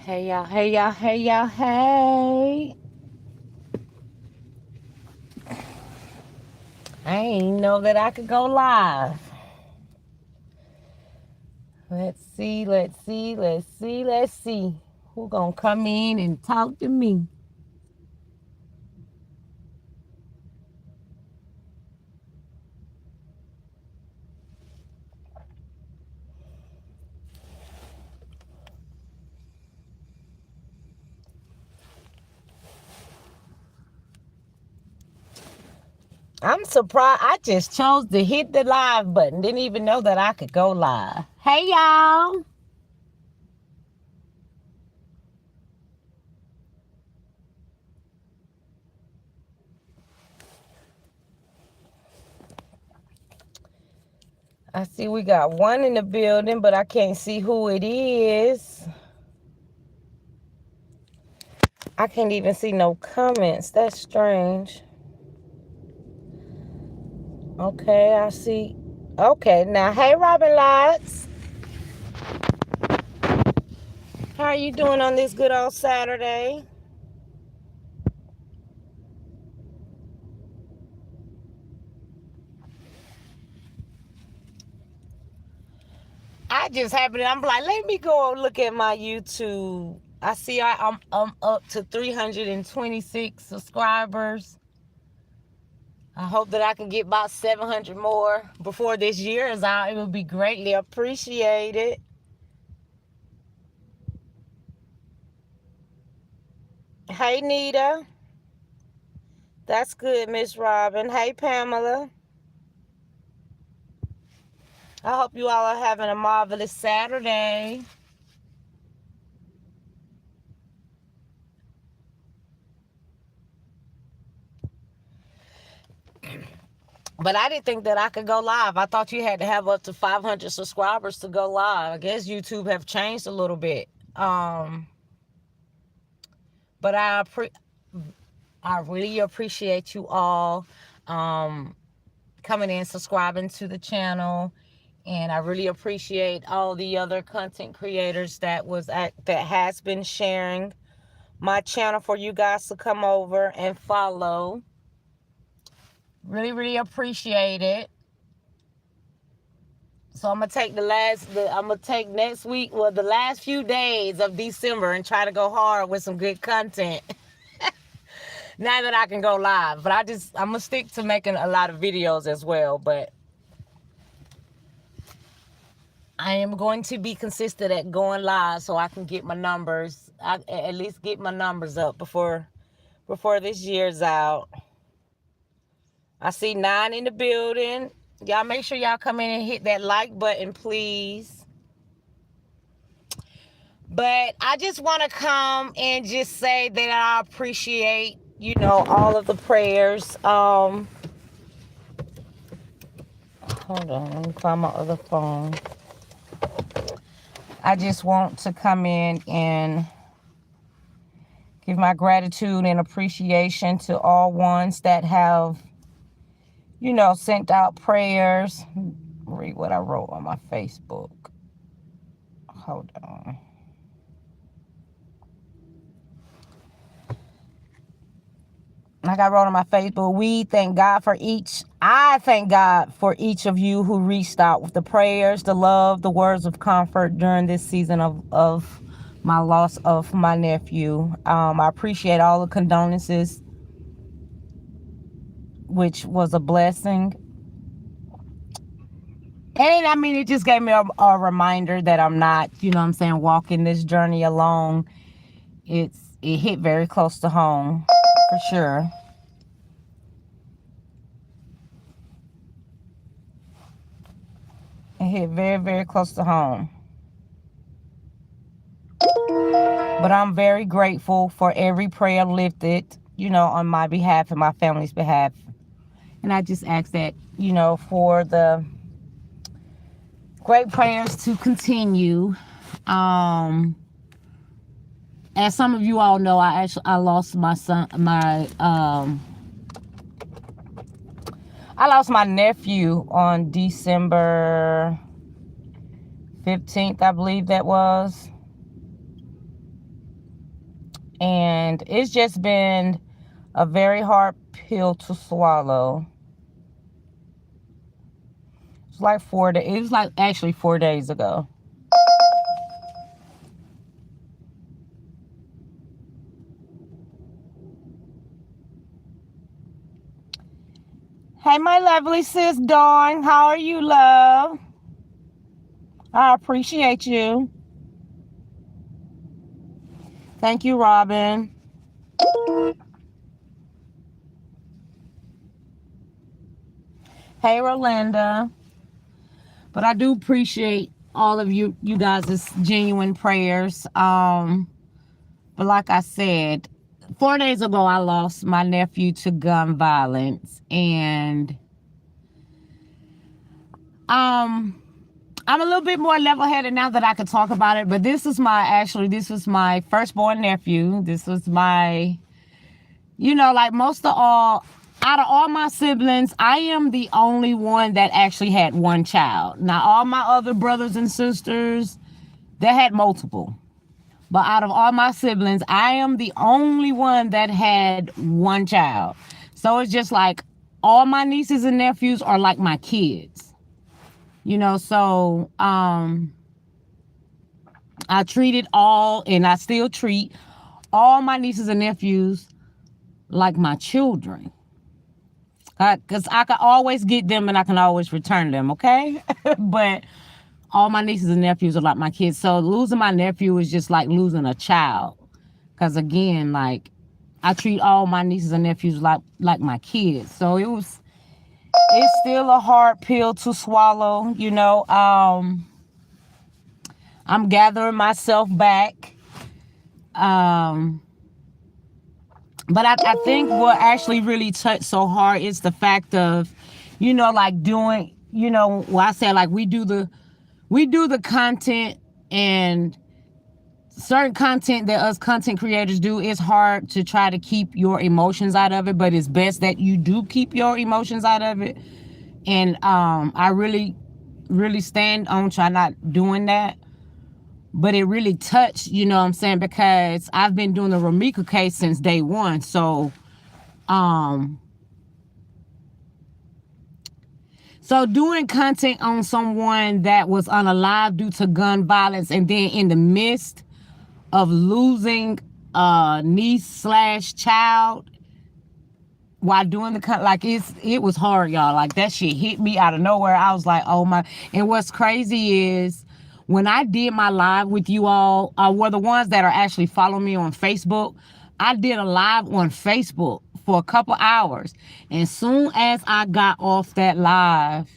Hey y'all, hey y'all, hey y'all, hey. I ain't know that I could go live. Let's see. Who gonna come in and talk to me? I'm surprised. I just chose to hit the live button. Didn't even know that I could go live. Hey y'all. I see we got one in the building, but I can't see who it is. I can't even see no comments. That's strange. Okay, I see. Okay, now, hey, Robin Lights. How are you doing on this good old Saturday? I just happened. I'm like, let me go look at my YouTube. I see I'm up to 326 subscribers. I hope that I can get about 700 more before this year is out. It would be greatly appreciated. Hey, Nita. That's good, Miss Robin. Hey, Pamela. I hope you all are having a marvelous Saturday. But I didn't think that I could go live. I thought you had to have up to 500 subscribers to go live. I guess YouTube have changed a little bit. But I really appreciate you all coming in, subscribing to the channel. And I really appreciate all the other content creators that has been sharing my channel for you guys to come over and follow. Really, really appreciate it. So I'm gonna take next week, well, the last few days of December, and try to go hard with some good content. Now that I can go live, but I'm gonna stick to making a lot of videos as well. But I am going to be consistent at going live so I can get my numbers. At least get my numbers up before this year's out. I see 9 in the building. Y'all make sure y'all come in and hit that like button, please. But I just want to come and just say that I appreciate, all of the prayers. Hold on, let me find my other phone. I just want to come in and give my gratitude and appreciation to all ones that have, sent out prayers. Read what I wrote on my Facebook. Hold on. Like I wrote on my Facebook, I thank God for each of you who reached out with the prayers, the love, the words of comfort during this season of my loss of my nephew. I appreciate all the condolences, which was a blessing. And I mean, it just gave me a reminder that I'm not, walking this journey alone. It hit very close to home, for sure. It hit very, very close to home. But I'm very grateful for every prayer lifted, on my behalf and my family's behalf. And I just ask that, for the great prayers to continue. As some of you all know, I lost my son, I lost my nephew on December 15th, I believe that was. And it's just been a very hard pill to swallow. It's like 4 days. It was like actually 4 days ago. Hey, my lovely sis Dawn. How are you, love? I appreciate you. Thank you, Robin. Hey, Rolanda. But I do appreciate all of you guys' genuine prayers. But like I said, 4 days ago, I lost my nephew to gun violence. And I'm a little bit more level-headed now that I can talk about it. But this was my firstborn nephew. This was my, like out of all my siblings, I am the only one that actually had one child. Now, all my other brothers and sisters, they had multiple. But out of all my siblings, I am the only one that had one child. So it's just like all my nieces and nephews are like my kids. So I treated all, and I still treat all my nieces and nephews like my children. Because I can always get them and I can always return them, okay? But all my nieces and nephews are like my kids. So losing my nephew is just like losing a child. Because again, like, I treat all my nieces and nephews like my kids. So it's still a hard pill to swallow, I'm gathering myself back. But I think what actually really touched so hard is the fact of, like doing, I said, like we do the content, and certain content that us content creators do, it's hard to try to keep your emotions out of it, but it's best that you do keep your emotions out of it. And I really, really stand on try not doing that. But it really touched, you know what I'm saying? Because I've been doing the Ramika case since day one. So doing content on someone that was unalive due to gun violence, and then in the midst of losing a niece/child while doing it was hard, y'all. Like, that shit hit me out of nowhere. I was like, oh my. And what's crazy is, when I did my live with you all, were the ones that are actually following me on Facebook, I did a live on Facebook for a couple hours. And soon as I got off that live,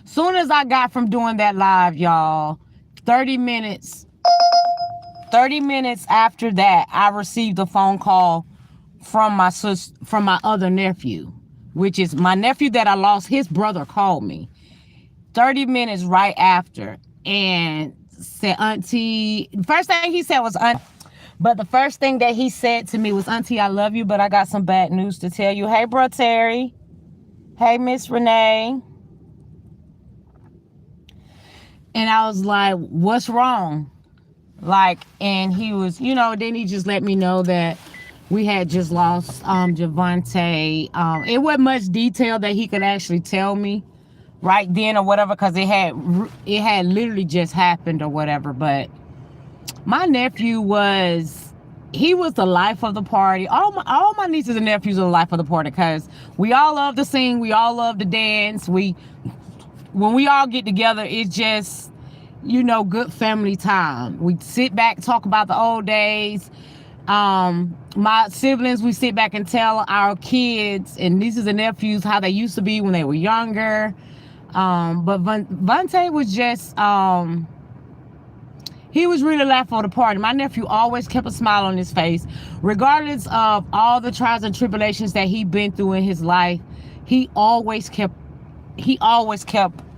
soon as I got from doing that live, y'all, 30 minutes after that, I received a phone call from my other nephew, which is my nephew that I lost. His brother called me 30 minutes right after and said, Auntie, first thing he said was, but the first thing that he said to me was, Auntie, I love you, but I got some bad news to tell you. Hey, bro, Terry. Hey, Miss Renee. And I was like, what's wrong? Like, and he was, then he just let me know that we had just lost Javante. It wasn't much detail that he could actually tell me right then or whatever, because it had literally just happened or whatever. But my nephew was the life of the party. All my nieces and nephews are the life of the party, because we all love to sing, we all love to dance. When we all get together, it's just, good family time. We sit back, talk about the old days. My siblings, we sit back and tell our kids and nieces and nephews how they used to be when they were younger. But Vante was just, he was really laughing for the party. My nephew always kept a smile on his face. Regardless of all the trials and tribulations that he'd been through in his life, he always kept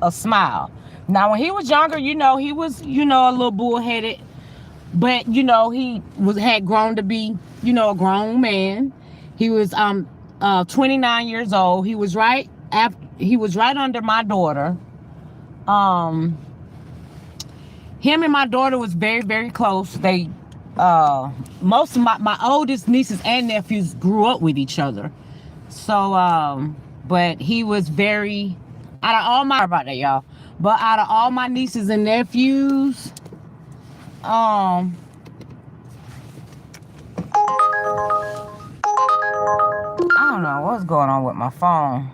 a smile. Now, when he was younger, he was, a little bullheaded. But, he had grown to be, a grown man. He was 29 years old. He was right under my daughter. him and my daughter was very, very close. They most of my oldest nieces and nephews grew up with each other. So but he was very, out of all my, about that, y'all, but out of all my nieces and nephews, I don't know what's going on with my phone.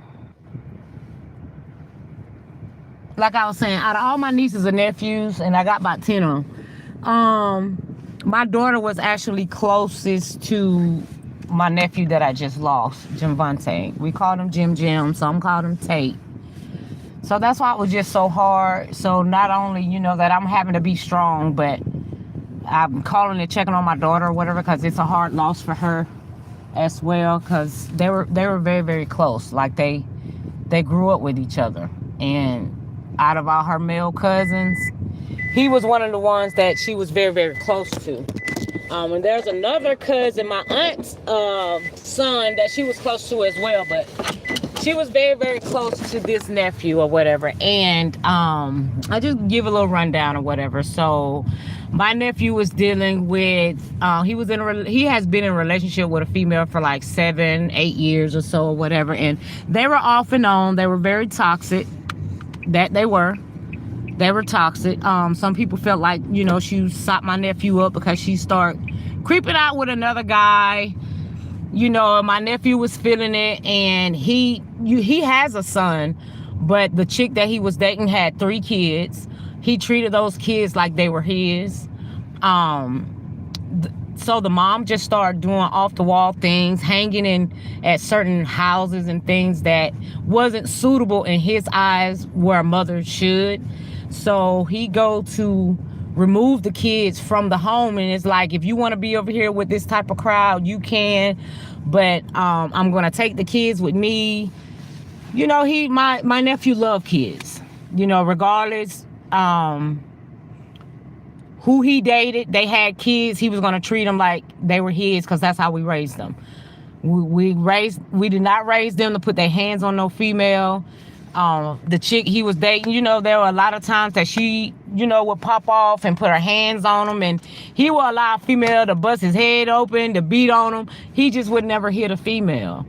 Like I was saying, out of all my nieces and nephews, and I got about 10 of them, my daughter was actually closest to my nephew that I just lost, Jimvante. We called him Jim, some called him Tate. So that's why it was just so hard. So not only, you know, that I'm having to be strong, but I'm calling and checking on my daughter or whatever, because it's a hard loss for her as well, because they were very, very close. Like they grew up with each other. And out of all her male cousins, he was one of the ones that she was very, very close to. And there's another cousin, my aunt's son, that she was close to as well, but she was very, very close to this nephew or whatever. And I just give a little rundown or whatever. So my nephew was dealing with, he has been in a relationship with a female for like 7-8 years or so or whatever. And they were off and on. They were very toxic. That they were toxic. Some people felt like, you know, she socked my nephew up because she started creeping out with another guy. You know, my nephew was feeling it, and he has a son, but the chick that he was dating had 3 kids. He treated those kids like they were his. So the mom just started doing off-the-wall things, hanging in at certain houses and things that wasn't suitable in his eyes where a mother should. So he go to remove the kids from the home, and it's like, if you want to be over here with this type of crowd, you can, but I'm gonna take the kids with me. You know, my nephew loved kids. You know, regardless who he dated, they had kids, he was gonna treat them like they were his, because that's how we raised them. We did not raise them to put their hands on no female. The chick he was dating, you know, there were a lot of times that she, you know, would pop off and put her hands on him, and he would allow a female to bust his head open, to beat on him. He just would never hit a female.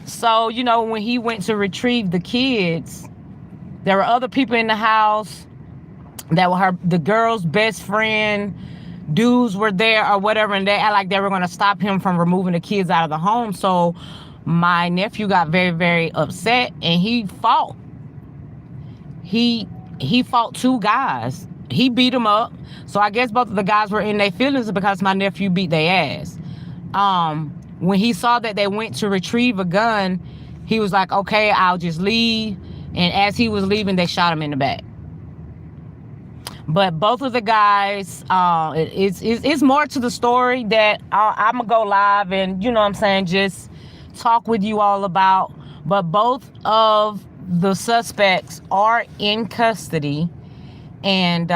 So, you know, when he went to retrieve the kids, there were other people in the house that were the girl's best friend. Dudes were there or whatever, and they act like they were going to stop him from removing the kids out of the home. So my nephew got very, very upset, and he fought. He fought 2 guys. He beat them up. So I guess both of the guys were in their feelings because my nephew beat their ass. When he saw that they went to retrieve a gun, he was like, okay, I'll just leave. And as he was leaving, they shot him in the back. But both of the guys, it's more to the story that I'm going to go live and, you know what I'm saying, just talk with you all about. But both of the suspects are in custody, and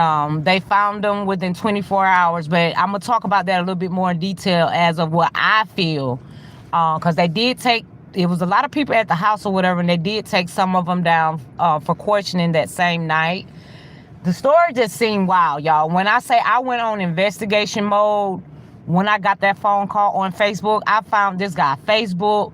they found them within 24 hours. But I'm going to talk about that a little bit more in detail as of what I feel, because they did take, it was a lot of people at the house or whatever, and they did take some of them down for questioning that same night. The story just seemed wild, y'all. When I say I went on investigation mode, when I got that phone call on Facebook, I found this guy Facebook.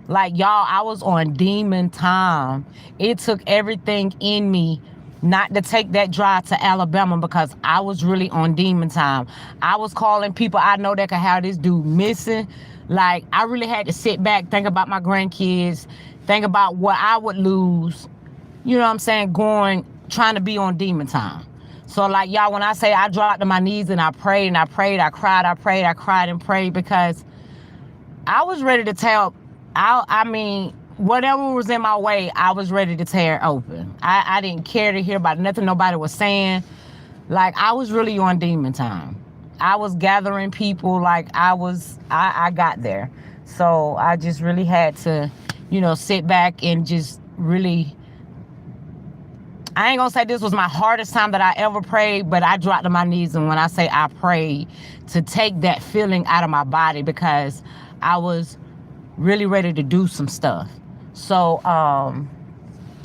Like, y'all, I was on demon time. It took everything in me not to take that drive to Alabama, because I was really on demon time. I was calling people I know that could have this dude missing. Like, I really had to sit back, think about my grandkids, think about what I would lose. You know what I'm saying? Trying to be on demon time. So, like, y'all, when I say I dropped to my knees and I prayed and I prayed, I cried, I prayed, I cried and prayed, because I was ready to tell, I mean, whatever was in my way, I was ready to tear it open. I didn't care to hear about nothing nobody was saying. Like, I was really on demon time. I was gathering people, like I got there. So I just really had to, you know, sit back and just really, I ain't gonna say this was my hardest time that I ever prayed, but I dropped to my knees. And when I say I prayed, to take that feeling out of my body, because I was really ready to do some stuff. So,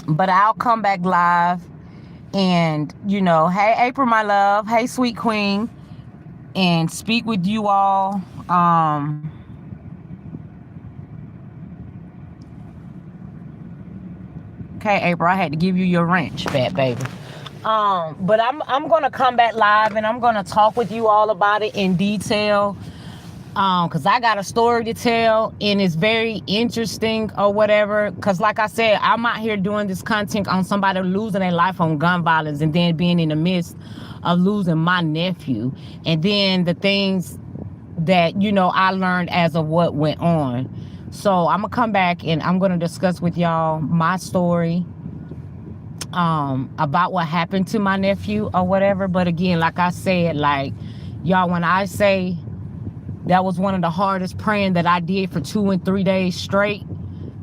but I'll come back live And, you know, hey, April, my love. Hey, sweet queen. And speak with you all. Okay, April, I had to give you your wrench, fat baby. But I'm gonna come back live and I'm gonna talk with you all about it in detail. Because I got a story to tell and it's very interesting or whatever. Because like I said, I'm out here doing this content on somebody losing their life on gun violence and then being in the midst of losing my nephew. And then the things that, you know, I learned as of what went on. So I'm going to come back and I'm going to discuss with y'all my story about what happened to my nephew or whatever. But again, like I said, like, y'all, when I say that was one of the hardest praying that I did for 2 and 3 days straight.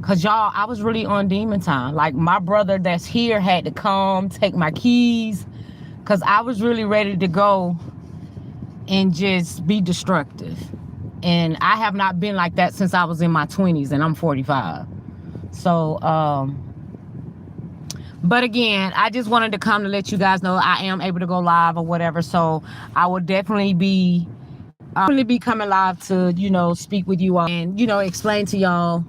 Because, y'all, I was really on demon time. Like, my brother that's here had to come, take my keys. Because I was really ready to go and just be destructive. And I have not been like that since I was in my 20s, and I'm 45. So, but again, I just wanted to come to let you guys know I am able to go live or whatever. So I will definitely be coming live to, you know, speak with you all and, you know, explain to y'all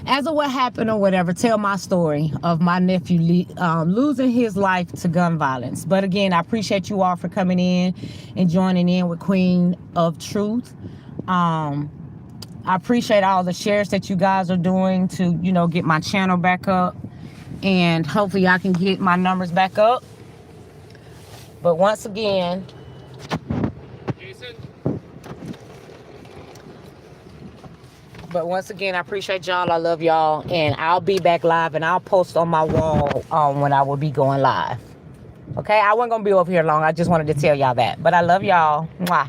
as of what happened or whatever, tell my story of my nephew losing his life to gun violence. But again, I appreciate you all for coming in and joining in with Queenn of Truth. I appreciate all the shares that you guys are doing to, you know, get my channel back up. And hopefully I can get my numbers back up. But once again, I appreciate y'all. I love y'all. And I'll be back live and I'll post on my wall when I will be going live. Okay? I wasn't going to be over here long. I just wanted to tell y'all that. But I love y'all. Mwah.